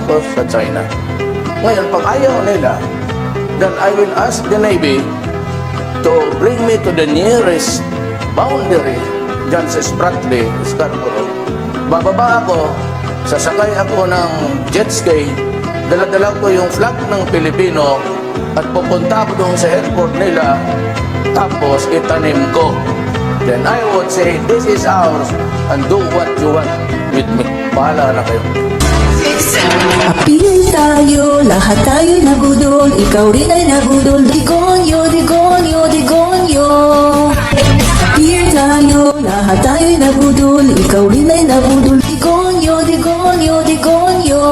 ako sa China. Ngayon, pag ayaw nila, then I will ask the Navy to bring me to the nearest boundary dyan sa Spratly, Scarborough. Bababa ako, sasakay ako ng jet ski, dala-dala ko yung flag ng Pilipino at pupunta ako doon sa airport nila, tapos itanim ko. Then I would say, this is ours and do what you want with me. Bahala na kayo. Appeal tayo, lahat tayo'y nabudol, ikaw rin ay nabudol, Digonyo, Digonyo, Digonyo. Appeal tayo, lahat tayo'y nabudol, ikaw rin ay nabudol, Digonyo, Digonyo, Digonyo.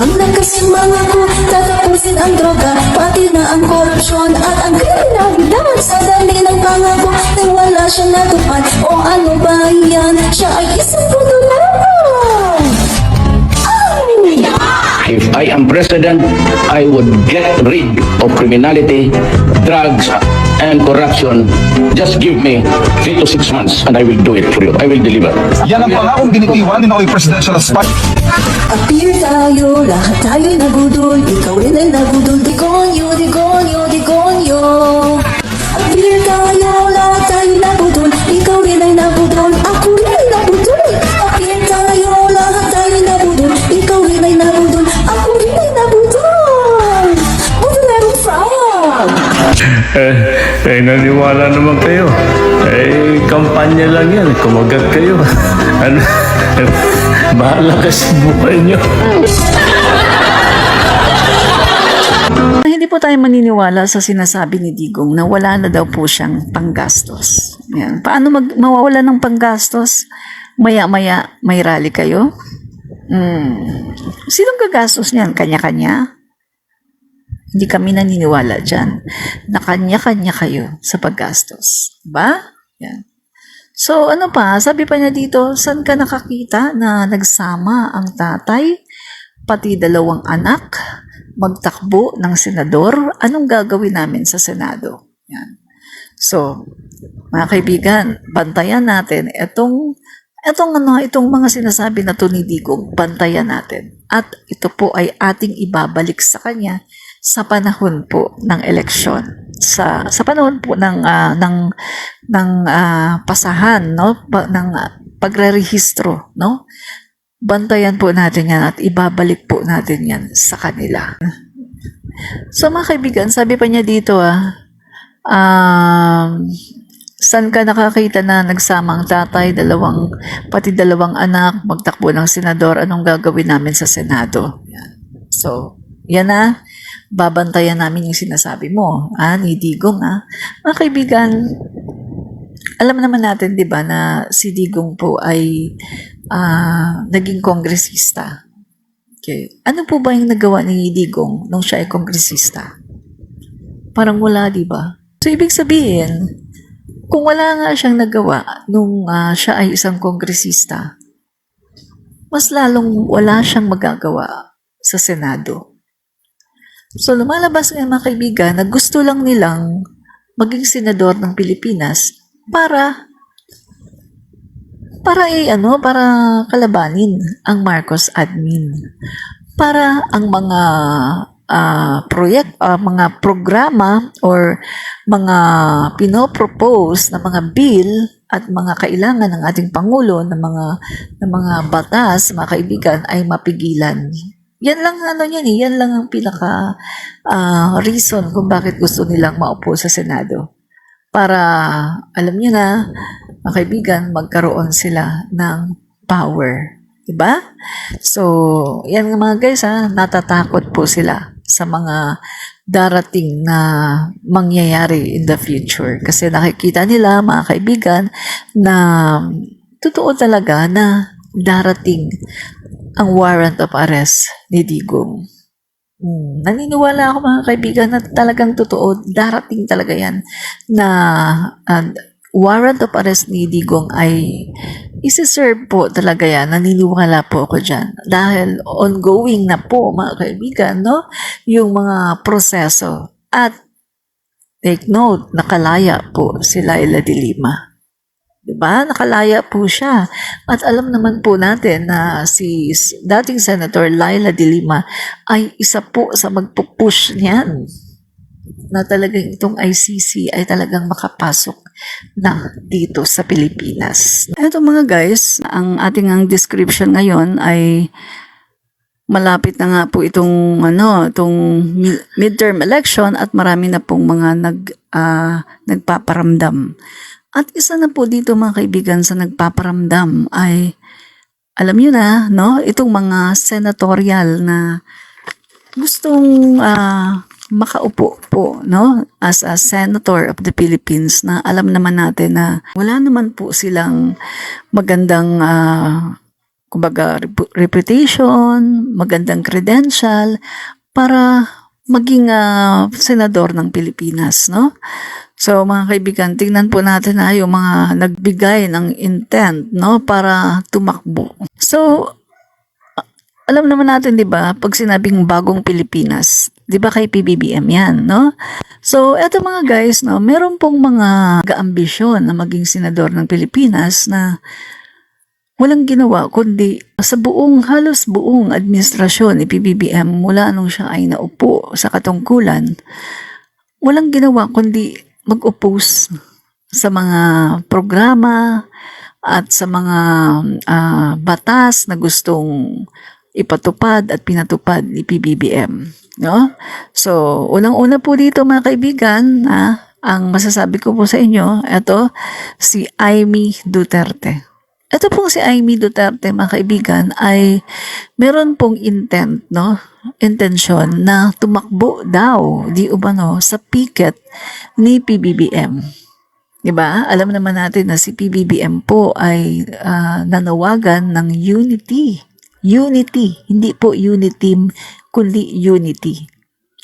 Ang lakas ng mga ko, tatapusin ang droga, pati na ang korupsyon at ang kriminalidad. Sa dami ng pangako, na wala siyang natupad, o ano ba yan? Siya ay isang puto lamang. If I am president, I would get rid of criminality, drugs, and corruption. Just give me 3 to 6 months and I will do it for you. I will deliver. Yan ang pangakong binitiwan ni Noy Presidential Spy. Appeal tayo, lahat tayo'y nagudol, ikaw rin ay nagudol, Digonyo, Digonyo, Digonyo. Appeal tayo, lahat tayo'y nagudol, ikaw rin ay nagudol, ako rin ay nagudol. Appeal tayo, lahat tayo'y nagudol, ikaw rin ay nagudol, ako rin ay nagudol. Budularong frog! Naniwala naman kayo. Kampanya lang yan. Kumagat kayo. Ano? Bahala ka sa buhay nyo. Hindi po tayo maniniwala sa sinasabi ni Digong na wala na daw po siyang panggastos. Yan. Paano mawawala ng panggastos? Maya-maya may rally kayo? Sinong gagastos niyan? Kanya-kanya? Hindi kami naniniwala dyan na kanya-kanya kayo sa paggastos. Ba? Yan. So, ano pa? Sabi pa niya dito, saan ka nakakita na nagsama ang tatay, pati 2 anak, magtakbo ng senador? Anong gagawin namin sa Senado? Yan. So, mga kaibigan, bantayan natin itong mga sinasabi na to ni Digong, bantayan natin. At ito po ay ating ibabalik sa kanya sa panahon po ng eleksyon, sa panahon po ng pasahan, no, ng pagrerehistro, no. Bantayan po natin yan at ibabalik po natin yan sa kanila. So mga kaibigan, sabi pa niya dito saan ka nakakita na nagsama ang tatay, pati 2 anak, magtakbo ng senador, anong gagawin namin sa Senado? Yan. So, yan na. Babantayan namin yung sinasabi mo, ni Digong, Mga kaibigan, alam naman natin, di ba, na si Digong po ay naging kongresista. Okay. Ano po ba yung nagawa ni Digong nung siya ay kongresista? Parang wala, di ba? So, ibig sabihin, kung wala nga siyang nagawa nung siya ay isang kongresista, mas lalong wala siyang magagawa sa Senado. So, lumalabas nga mga kaibigan na gusto lang nilang maging senador ng Pilipinas para kalabanin ang Marcos admin. Para ang mga mga programa or mga pinopropose na mga bill at mga kailangan ng ating Pangulo ng mga batas, mga kaibigan, ay mapigilan. Yan lang yan lang ang pinaka reason kung bakit gusto nilang maupo sa Senado. Para, alam niyo na, mga kaibigan, magkaroon sila ng power. Diba? So, yan mga guys, natatakot po sila sa mga darating na mangyayari in the future. Kasi nakikita nila, mga kaibigan, na totoo talaga na darating ang warrant of arrest ni Digong. Naniniwala ako mga kaibigan na talagang totoo, darating talaga yan na warrant of arrest ni Digong ay isi-serve po talaga yan. Naniniwala po ako dyan. Dahil ongoing na po mga kaibigan, no? Yung mga proseso. At take note, nakalaya po si Laila de Lima. Diba? Nakalaya po siya. At alam naman po natin na si dating Senator Laila de Lima ay isa po sa magpupush niyan na talagang itong ICC ay talagang makapasok na dito sa Pilipinas. Eto mga guys, ang ating ang description ngayon ay malapit na nga po itong midterm election at marami na pong mga nagpaparamdam. At isa na po dito mga kaibigan sa nagpaparamdam ay alam niyo na, no, itong mga senatorial na gustong makaupo po, no, as a senator of the Philippines, na alam naman natin na wala naman po silang magandang kumbaga reputation, magandang credential para maging senador ng Pilipinas, no? So mga kaibigan, tingnan po natin na yung mga nagbigay ng intent, no, para tumakbo. So alam naman natin, 'di ba, pag sinabing bagong Pilipinas, 'di ba kay PBBM 'yan, no? So eto mga guys, no, meron pong mga ambisyon na maging senador ng Pilipinas na walang ginawa kundi sa halos buong administrasyon ni PBBM mula nung siya ay naupo sa katungkulan, walang ginawa kundi mag-oppose sa mga programa at sa mga batas na gustong ipatupad at pinatupad ni PBBM, no? So, unang-una po dito mga kaibigan, ang masasabi ko po sa inyo, ito si Amy Duterte. Ito pong si Amy Duterte, mga kaibigan, ay meron pong intensyon na tumakbo daw, di umano, sa picket ni PBBM. Diba? Alam naman natin na si PBBM po ay nanawagan ng unity. Unity, hindi po uniteam, kundi unity.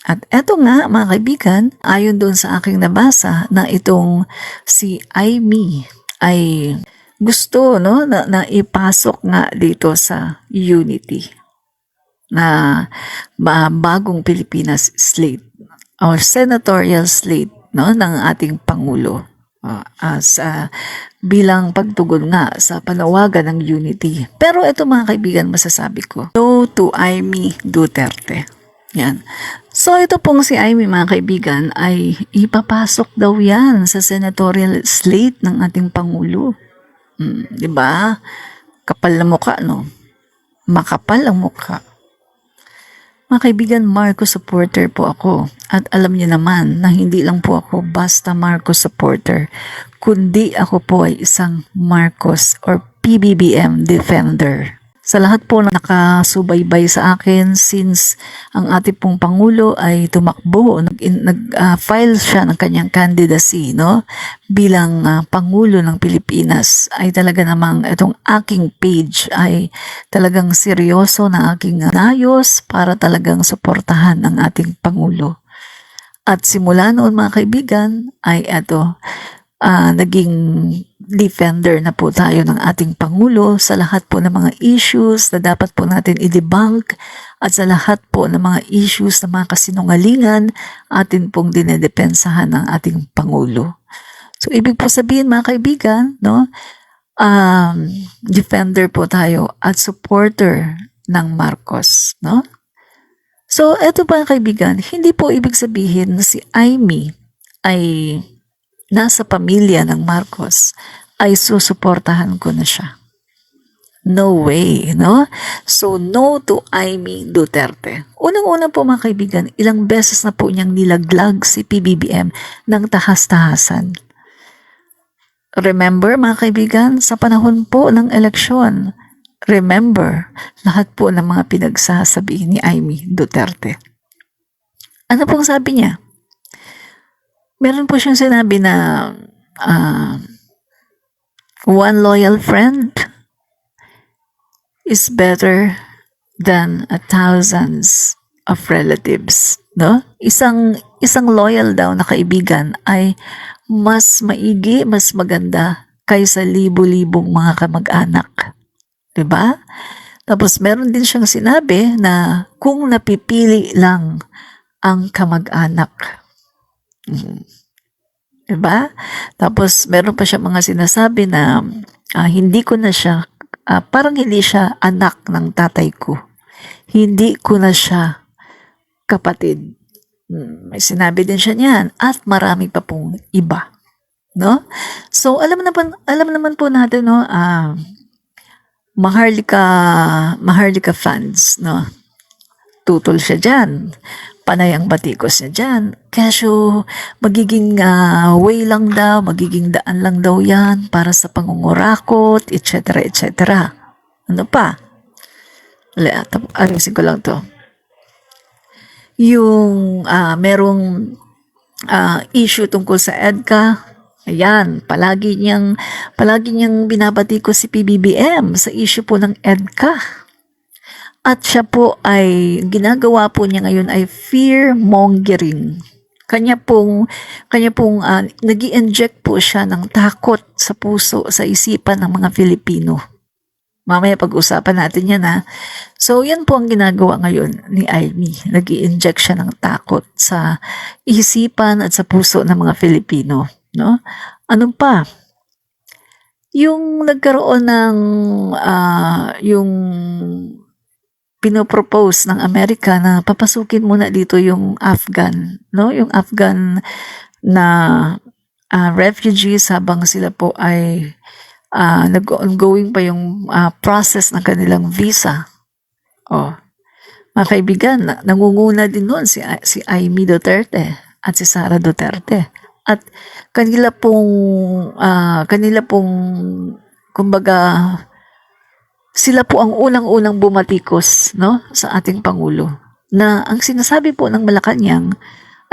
At eto nga, mga kaibigan, ayon doon sa aking nabasa na itong si Amy ay gusto, no, na ipasok nga dito sa unity na bagong Pilipinas slate or senatorial slate, no, ng ating Pangulo as bilang pagtugon nga sa panawagan ng unity. Pero ito mga kaibigan, masasabi ko, no to Amy Duterte. Yan. So ito pong si Amy, mga kaibigan, ay ipapasok daw yan sa senatorial slate ng ating Pangulo. Diba? Kapal na mukha, no? Makapal ang mukha. Mga kaibigan, Marcos supporter po ako. At alam niyo naman na hindi lang po ako basta Marcos supporter, kundi ako po ay isang Marcos or PBBM defender. Sa lahat po na nakasubaybay sa akin since ang ating pong Pangulo ay tumakbo, nag-file siya ng kanyang candidacy, no, bilang Pangulo ng Pilipinas, ay talaga namang itong aking page ay talagang seryoso na aking nayos para talagang suportahan ang ating Pangulo. At simula noon mga kaibigan ay naging defender na po tayo ng ating Pangulo sa lahat po ng mga issues na dapat po natin i-debunk at sa lahat po ng mga issues na mga kasinungalingan atin pong dinedepensahan ng ating Pangulo. So, ibig po sabihin mga kaibigan, no, defender po tayo at supporter ng Marcos, no? So, eto mga kaibigan, hindi po ibig sabihin na si Amy ay nasa pamilya ng Marcos ay susuportahan ko na siya. No way, no? So, no to Amy Duterte. Unang-una po mga kaibigan, ilang beses na po niyang nilaglag si PBBM ng tahas-tahasan. Remember mga kaibigan, sa panahon po ng eleksyon, remember lahat po ng mga pinagsasabi ni Amy Duterte. Ano pong sabi niya? Meron po siyang sinabi na one loyal friend is better than thousands of relatives, no? Isang loyal daw na kaibigan ay mas maigi, mas maganda kaysa libo-libong mga kamag-anak. 'Di ba? Tapos meron din siyang sinabi na kung napipili lang ang kamag-anak, Diba? Tapos meron pa siya mga sinasabi na hindi ko na siya, parang hindi siya anak ng tatay ko. Hindi ko na siya kapatid. May sinabi din siya niyan at marami pa pong iba. No? So alam naman po natin, no, Maharlika fans, no? Tutol siya dyan. Panay ang batikos niya dyan. Kaso, magiging way lang daw, magiging daan lang daw yan para sa pangungurakot, etc. etc. Ano pa? Alisin ko lang to. Yung merong issue tungkol sa EDCA, ayan, palagi niyang binabatikos si PBBM sa issue po ng EDCA. At siya po ay, ginagawa po niya ngayon ay fear-mongering. Kanya pong nag-i-inject po siya ng takot sa puso, sa isipan ng mga Filipino. Mamaya pag-usapan natin yan, ha. So, yan po ang ginagawa ngayon ni Amy. Nag-i-inject siya ng takot sa isipan at sa puso ng mga Filipino. No? Ano pa? Yung nagkaroon ng yung pinopropose ng Amerika na papasukin muna dito yung Afghan, no? Yung Afghan na refugees habang sila po ay nag-ongoing pa yung process ng kanilang visa. Oh. Mga kaibigan, nangunguna din noon si Amy Duterte at si Sara Duterte. At kanila pong kumbaga, sila po ang unang-unang bumatikos, no, sa ating Pangulo, na ang sinasabi po ng Malacanang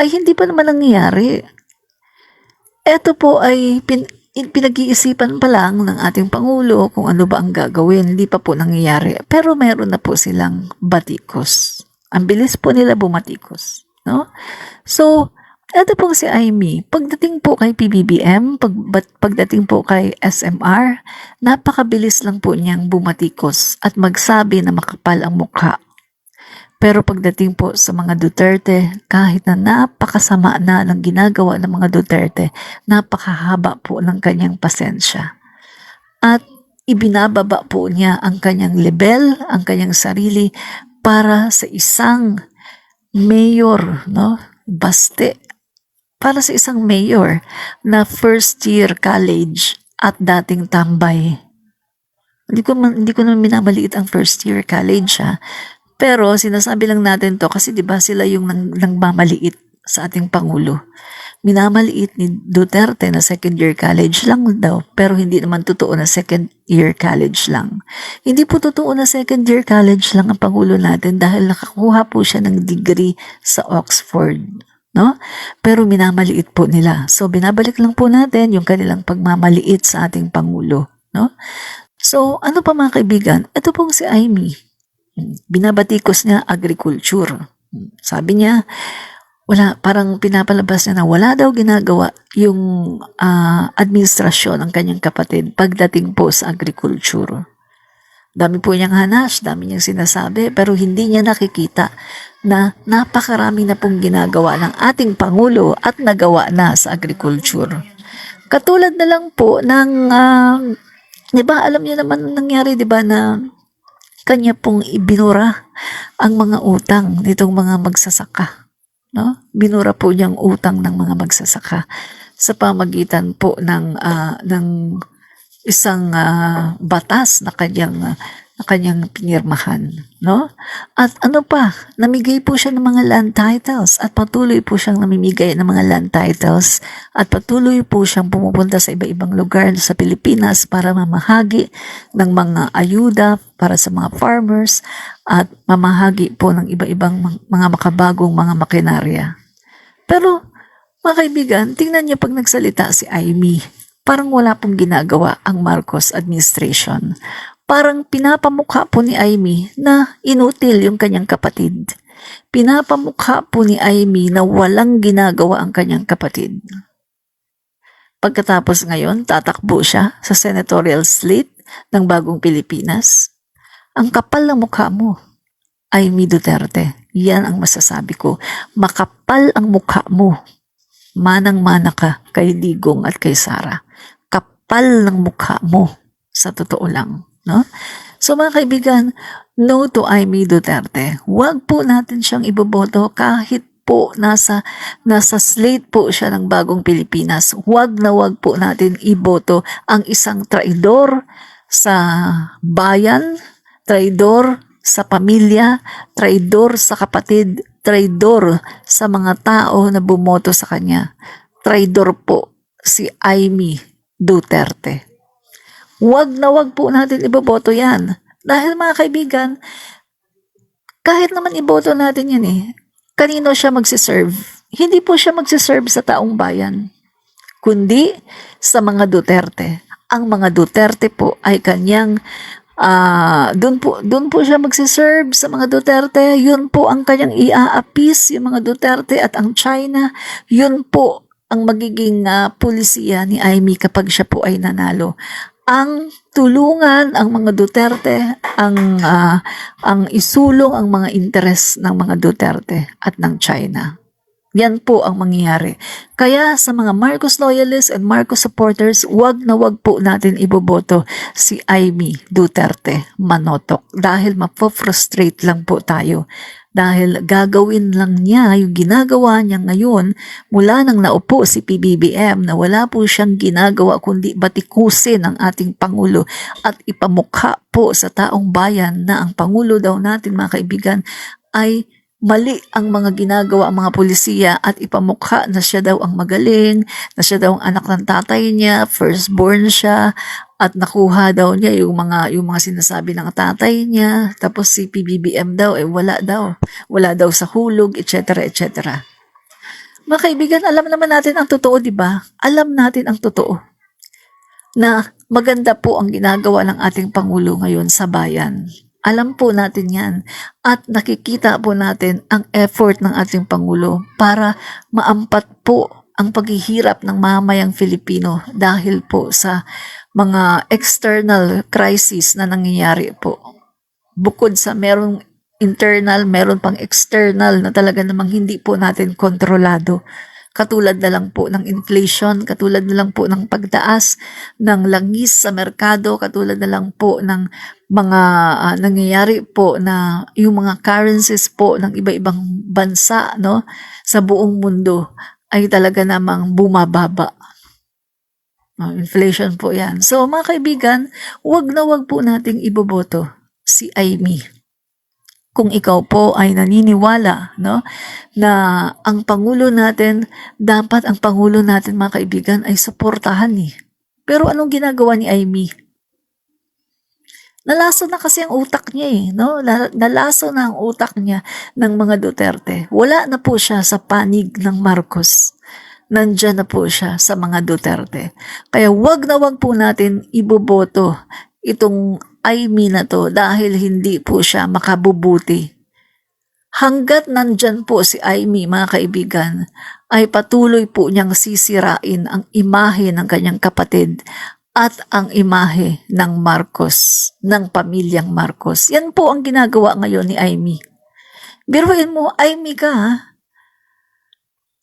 ay hindi pa naman nangyayari. Ito po ay pinag-iisipan pa lang ng ating Pangulo kung ano ba ang gagawin, hindi pa po nangyayari. Pero meron na po silang batikos. Ang bilis po nila bumatikos, no? So, ito po si Amy, pagdating po kay PBBM, pagdating po kay SMR, napakabilis lang po niyang bumatikos at magsabi na makapal ang mukha. Pero pagdating po sa mga Duterte, kahit na napakasama na ng ginagawa ng mga Duterte, napakahaba po ng kanyang pasensya. At ibinababa po niya ang kanyang level, ang kanyang sarili para sa isang mayor, no? Baste. Para sa isang mayor na first year college at dating tambay. Hindi ko naman minamaliit ang first year college, ha. Pero sinasabi lang natin to kasi 'di ba sila yung nangmamaliit sa ating Pangulo. Minamaliit ni Duterte na second year college lang daw, pero hindi naman totoo na second year college lang. Hindi po totoo na second year college lang ang Pangulo natin dahil nakakuha po siya ng degree sa Oxford. No? Pero minamaliit po nila. So, binabalik lang po natin yung kanilang pagmamaliit sa ating Pangulo. No? So, ano pa mga kaibigan? Ito pong si Amy. Binabatikos niya agriculture. Sabi niya, parang pinapalabas niya na wala daw ginagawa yung administrasyon ng kanyang kapatid pagdating po sa agriculture. Dami po niyang hanas, dami niyang sinasabi, pero hindi niya nakikita na napakarami na pong ginagawa ng ating Pangulo at nagawa na sa agriculture. Katulad na lang po ng, di ba, alam niyo naman nangyari, di ba, na kanya pong ibinura ang mga utang nitong mga magsasaka. No? Binura po niyang utang ng mga magsasaka sa pamagitan po ng isang batas na kanyang pinirmahan, no? At ano pa, namigay po siya ng mga land titles at patuloy po siyang namimigay ng mga land titles at patuloy po siyang pumupunta sa iba-ibang lugar sa Pilipinas para mamahagi ng mga ayuda para sa mga farmers at mamahagi po ng iba-ibang mga makabagong mga makinarya. Pero, mga kaibigan, tingnan niyo pag nagsalita si Amy, parang wala pong ginagawa ang Marcos administration. Parang pinapamukha po ni Amy na inutil yung kanyang kapatid. Pinapamukha po ni Amy na walang ginagawa ang kanyang kapatid. Pagkatapos ngayon, tatakbo siya sa senatorial slate ng Bagong Pilipinas. Ang kapal ng mukha mo, Amy Duterte. Yan ang masasabi ko. Makapal ang mukha mo. manang-mana ka kay Digong at kay Sara. Kapal ng mukha mo, sa totoo lang, no? So mga kaibigan, no to Amy Duterte. Huwag po natin siyang iboboto kahit po nasa slate po siya ng Bagong Pilipinas. Huwag na huwag po natin iboto ang isang traidor sa bayan, traidor sa pamilya, traidor sa kapatid, traidor sa mga tao na bumoto sa kanya. Traidor po si Amy Duterte. Huwag na huwag po natin iboboto yan. Dahil mga kaibigan, kahit naman iboto natin yan kanino siya magsiserve? Hindi po siya magsiserve sa taong bayan, kundi sa mga Duterte. Ang mga Duterte po ay kanyang, doon po siya magsiserve sa mga Duterte. Yun po ang kanyang iaapis, yung mga Duterte at ang China. Yun po ang magiging pulisiya ni Amy kapag siya po ay nanalo. Ang tulungan ang mga Duterte, ang isulong ang mga interes ng mga Duterte at ng China. Yan po ang mangyayari. Kaya sa mga Marcos loyalists and Marcos supporters, wag na wag po natin iboboto si Amy Duterte Manotok dahil mapofrustrate lang po tayo. Dahil gagawin lang niya yung ginagawa niya ngayon mula nang naupo si PBBM na wala po siyang ginagawa kundi batikusin ang ating Pangulo at ipamukha po sa taong bayan na ang Pangulo daw natin mga kaibigan ay mali ang mga ginagawa ang mga pulisiya at ipamukha na siya daw ang magaling, na siya daw ang anak ng tatay niya, firstborn siya, at nakuha daw niya yung mga sinasabi ng tatay niya, tapos si PBBM daw, wala daw sa hulog, etc. etc. Mga kaibigan, alam naman natin ang totoo, di ba? Alam natin ang totoo na maganda po ang ginagawa ng ating Pangulo ngayon sa bayan. Alam po natin yan at nakikita po natin ang effort ng ating Pangulo para maampat po ang paghihirap ng mamayang Filipino dahil po sa mga external crisis na nangyayari po. Bukod sa merong internal, meron pang external na talaga namang hindi po natin kontrolado. Katulad na lang po ng inflation, katulad na lang po ng pagtaas ng langis sa merkado, katulad na lang po ng mga nangyayari po na yung mga currencies po ng iba-ibang bansa sa buong mundo ay talaga namang bumababa. Inflation po yan. So mga kaibigan, wag na wag po nating iboboto si Amy. Kung ikaw po ay naniniwala na ang Pangulo natin, dapat ang Pangulo natin mga kaibigan ay suportahan Pero anong ginagawa ni Amy? Nalaso na kasi ang utak niya Nalaso na ang utak niya ng mga Duterte. Wala na po siya sa panig ng Marcos. Nandyan na po siya sa mga Duterte. Kaya wag na wag po natin iboboto itong Amy na to dahil hindi po siya makabubuti. Hanggat nandyan po si Amy, mga kaibigan, ay patuloy po niyang sisirain ang imahe ng kanyang kapatid at ang imahe ng Marcos, ng pamilyang Marcos. Yan po ang ginagawa ngayon ni Amy. Biruin mo, Amy ka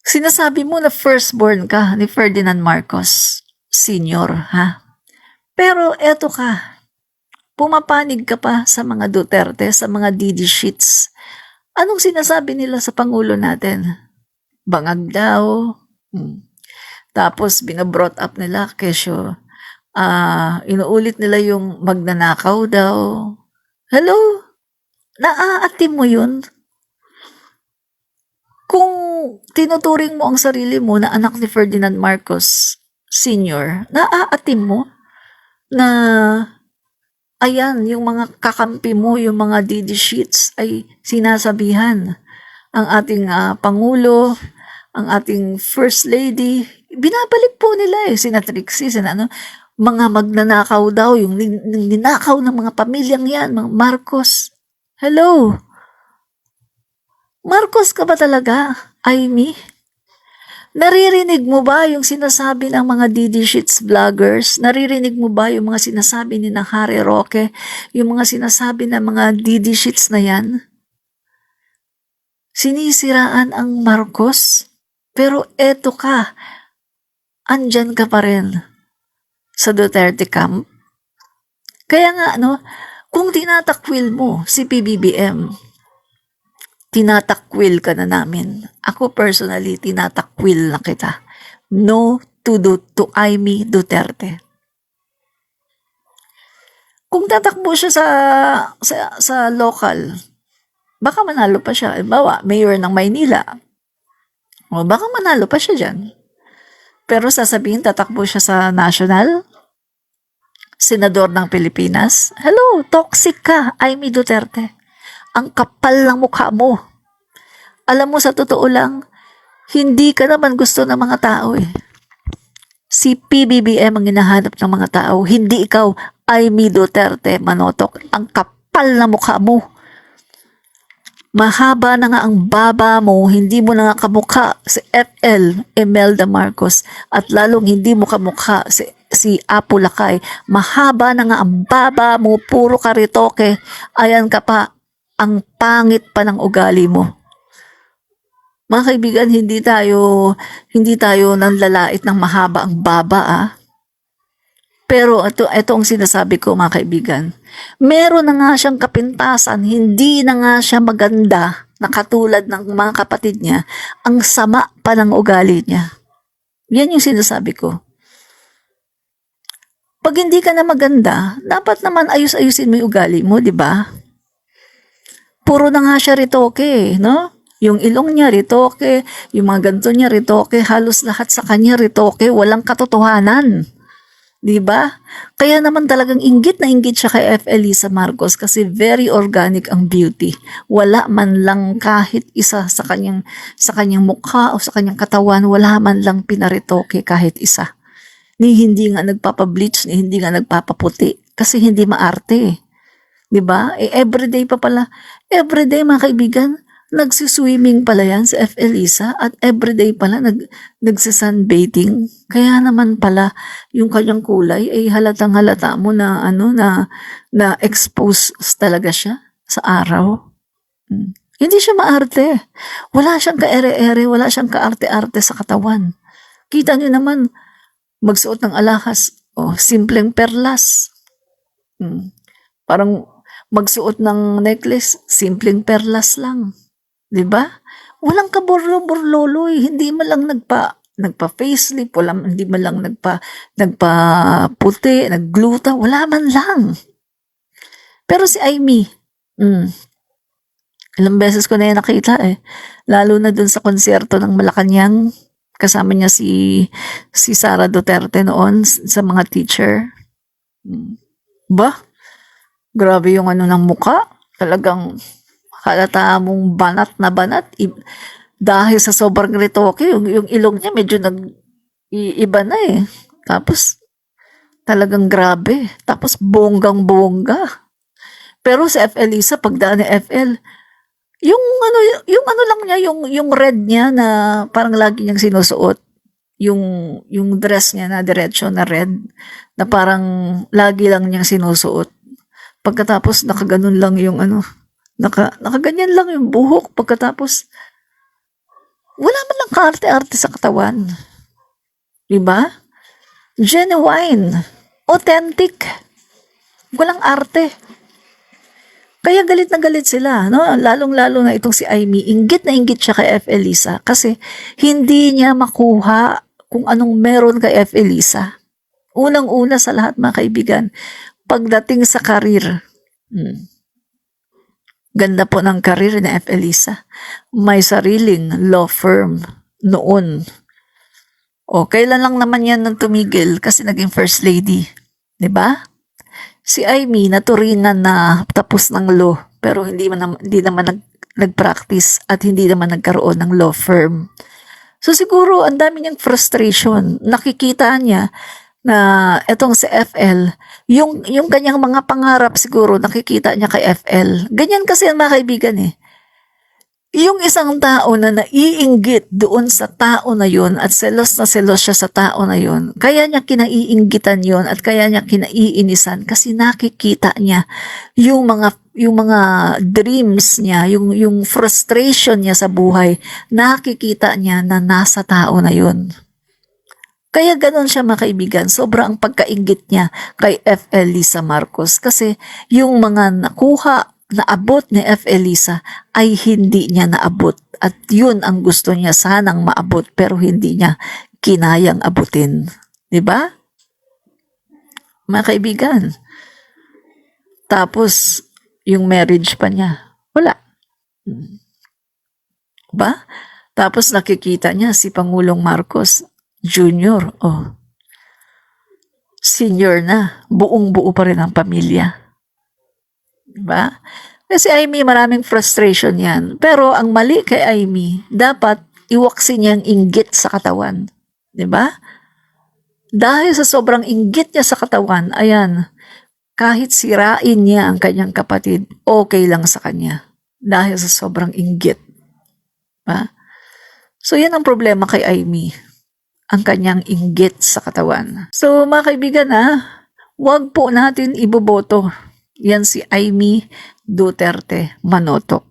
Sinasabi mo na firstborn ka ni Ferdinand Marcos Sr., Pero eto ka, pumapanig ka pa sa mga Duterte, sa mga DD sheets. Anong sinasabi nila sa Pangulo natin? Bangag daw. Tapos binabrought up nila, kesyo, inuulit nila yung magnanakaw daw. Hello? Naaatim mo yun? Kung tinuturing mo ang sarili mo na anak ni Ferdinand Marcos Sr., naaatim mo na ayan, yung mga kakampi mo, yung mga DD sheets ay sinasabihan ang ating Pangulo, ang ating First Lady. Binabalik po nila sina Trixie, mga magnanakaw daw, yung ninakaw ng mga pamilyang yan, mga Marcos. Hello? Marcos ka ba talaga, Amy? Naririnig mo ba yung sinasabi ng mga DD Sheets vloggers? Naririnig mo ba yung mga sinasabi ni Harry Roque? Yung mga sinasabi ng mga DD Sheets na yan? Sinisiraan ang Marcos? Pero eto ka, andyan ka pa rin sa Duterte camp. Kaya nga, kung tinatakwil mo si PBBM, tinatakwil ka na namin. Ako personally, tinatakwil na kita. No to Amy Duterte. Kung tatakbo siya sa local, baka manalo pa siya. Halimbawa, mayor ng Maynila. O baka manalo pa siya dyan. Pero sasabihin, tatakbo siya sa national, senador ng Pilipinas. Hello, toxic ka, Amy Duterte. Ang kapal ng mukha mo. Alam mo, sa totoo lang, hindi ka naman gusto ng mga tao eh. Si PBBM ang hinahanap ng mga tao, hindi ikaw, Amy Duterte Manotok. Ang kapal na mukha mo. Mahaba na nga ang baba mo, hindi mo na nga kamukha si FL Imelda Marcos at lalong hindi mo kamukha si Apo Lakay. Mahaba na nga ang baba mo, puro karitoke. Ayan ka pa, ang pangit pa ng ugali mo. Mga kaibigan, hindi tayo nanlalait ng mahaba ang baba Pero ito ang sinasabi ko, mga kaibigan. Meron na nga siyang kapintasan, hindi na nga siya maganda na katulad ng mga kapatid niya. Ang sama pa ng ugali niya. Yan yung sinasabi ko. Pag hindi ka na maganda, dapat naman ayus-ayusin mo yung ugali mo, di ba? Puro na nga siya ritoke, no? Yung ilong niya ritoke, yung mga ganito niya ritoke, halos lahat sa kanya ritoke, walang katotohanan. Diba? Kaya naman talagang inggit na inggit siya kay F. Elisa Marcos kasi very organic ang beauty. Wala man lang kahit isa sa kanyang mukha o sa kanyang katawan, wala man lang pinaritoke kahit isa. Ni hindi nga nagpapableach, ni hindi nga nagpapaputi kasi hindi maarte. Diba? Everyday pa pala. Everyday, mga kaibigan, nagsiswimming pala yan si F. Elisa at everyday pala nagsisunbathing. Kaya naman pala yung kanyang kulay ay halatang halata mo na na expose talaga siya sa araw. Hindi siya maarte. Wala siyang ka-ere-ere, wala siyang kaarte-arte sa katawan. Kita niyo naman, magsuot ng alahas, simpleng perlas. Parang magsuot ng necklace, simpleng perlas lang. 'Di ba? Walang kaburlo-burlolo, hindi man lang nagpa-facelift, hindi man lang nagpa-puti, naggluta, wala man lang. Pero si Amy, ilang beses ko na yan nakita lalo na dun sa konserto ng Malacanang, kasama niya si Sara Duterte noon sa mga teacher. Ba? Grabe yung ng muka, talagang halata mong banat na banat. Dahil sa sobrang ritoke, yung ilong niya medyo iba na Tapos, talagang grabe. Tapos, bonggang-bongga. Pero sa F. Elisa, pagdaan ni FL, yung lang niya, yung red niya na parang lagi niyang sinusuot. Yung dress niya na diretso na red, na parang lagi lang niyang sinusuot. Pagkatapos, nakaganon lang yung nakaganyan lang yung buhok. Pagkatapos, wala man lang kaarte-arte sa katawan. Diba? Genuine. Authentic. Walang arte. Kaya galit na galit sila, no? Lalong-lalo na itong si Amy. Inggit na inggit siya kay F. Elisa kasi hindi niya makuha kung anong meron kay F. Elisa. Unang-una sa lahat, mga kaibigan, pagdating sa karir, ganda po ng karir ni F. Elisa. May sariling law firm noon. Kailan lang naman yan nang tumigil kasi naging first lady. Diba? Si Amy naturingan na tapos ng law pero hindi naman nag-practice at hindi naman nagkaroon ng law firm. So siguro ang dami niyang frustration. Nakikita niya na etong si FL, yung kanyang mga pangarap siguro nakikita niya kay FL. Ganyan kasi ang mga kaibigan Yung isang tao na naiinggit doon sa tao na yun at selos siya sa tao na yun, kaya niya kinaiinggitan yun at kaya niya kinaiinisan kasi nakikita niya yung mga mga dreams niya, yung frustration niya sa buhay, nakikita niya na nasa tao na yun. Kaya ganun siya mga kaibigan, sobrang pagkainggit niya kay F. Elisa Marcos kasi yung mga nakuha, naabot ni F. Elisa ay hindi niya naabot at yun ang gusto niya sanang maabot pero hindi niya kinayang abutin. 'Di ba? Mga kaibigan. Tapos yung marriage pa niya, wala. Ba? Tapos nakikita niya si Pangulong Marcos Junior, senior na, buong-buo pa rin ang pamilya. Diba? Kasi Amy, maraming frustration yan. Pero ang mali kay Amy, dapat iwaksin niyang inggit sa katawan. Diba? Dahil sa sobrang inggit niya sa katawan, ayan, kahit sirain niya ang kanyang kapatid, okay lang sa kanya. Dahil sa sobrang inggit. Diba? So yan ang problema kay Amy, ang kanyang inggit sa katawan. So mga kaibigan wag po natin iboboto yan si Amy Duterte Manotoc.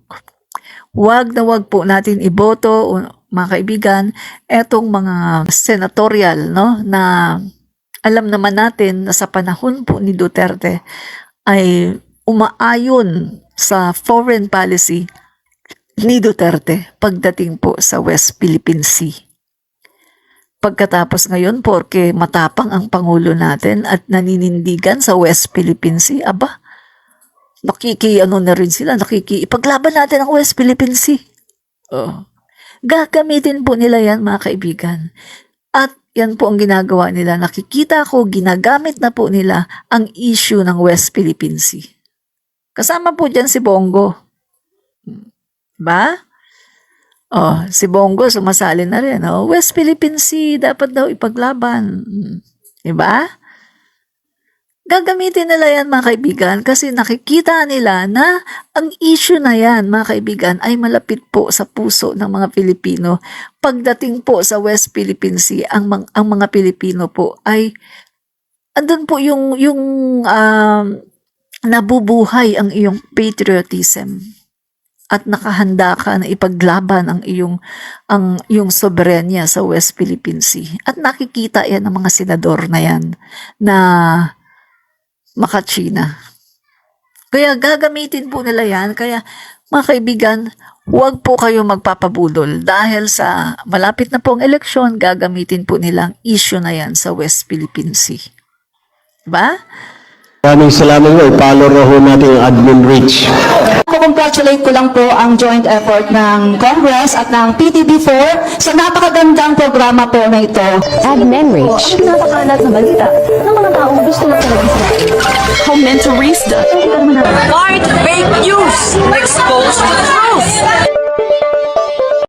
Wag na wag po natin iboto, mga kaibigan, etong mga senatorial, no, na alam naman natin na sa panahon po ni Duterte ay umaayon sa foreign policy ni Duterte pagdating po sa West Philippine Sea. Pagkatapos ngayon, porke matapang ang Pangulo natin at naninindigan sa West Philippine Sea, na rin sila, ipaglaban natin ang West Philippine Sea. Gagamitin po nila yan, mga kaibigan. At yan po ang ginagawa nila. Nakikita ko, ginagamit na po nila ang issue ng West Philippine Sea. Kasama po dyan si Bongo. Ba? Si Bongo sumasali na rin. West Philippine Sea, dapat daw ipaglaban. Diba? Gagamitin nila yan, mga kaibigan, kasi nakikita nila na ang issue na yan, mga kaibigan, ay malapit po sa puso ng mga Pilipino. Pagdating po sa West Philippine Sea, ang mga Pilipino po ay andun po yung nabubuhay ang iyong patriotism. At nakahanda ka na ipaglaban ang iyong soberenya sa West Philippine Sea. At nakikita yan ng mga senador na yan na maka-China. Kaya gagamitin po nila yan. Kaya mga kaibigan, huwag po kayo magpapabudol dahil sa malapit na pong eleksyon, gagamitin po nilang issue na yan sa West Philippine Sea. Diba? Maraming salamat po. I-follow na ho natin ang admin reach. Congratulate ko lang po ang joint effort ng Congress at ng PTB4 sa napakagandang programa po na ito. Admin reach. Ang napakalat na balita ng mga taong gusto lang talaga sila. Comentarista. Guard fake news!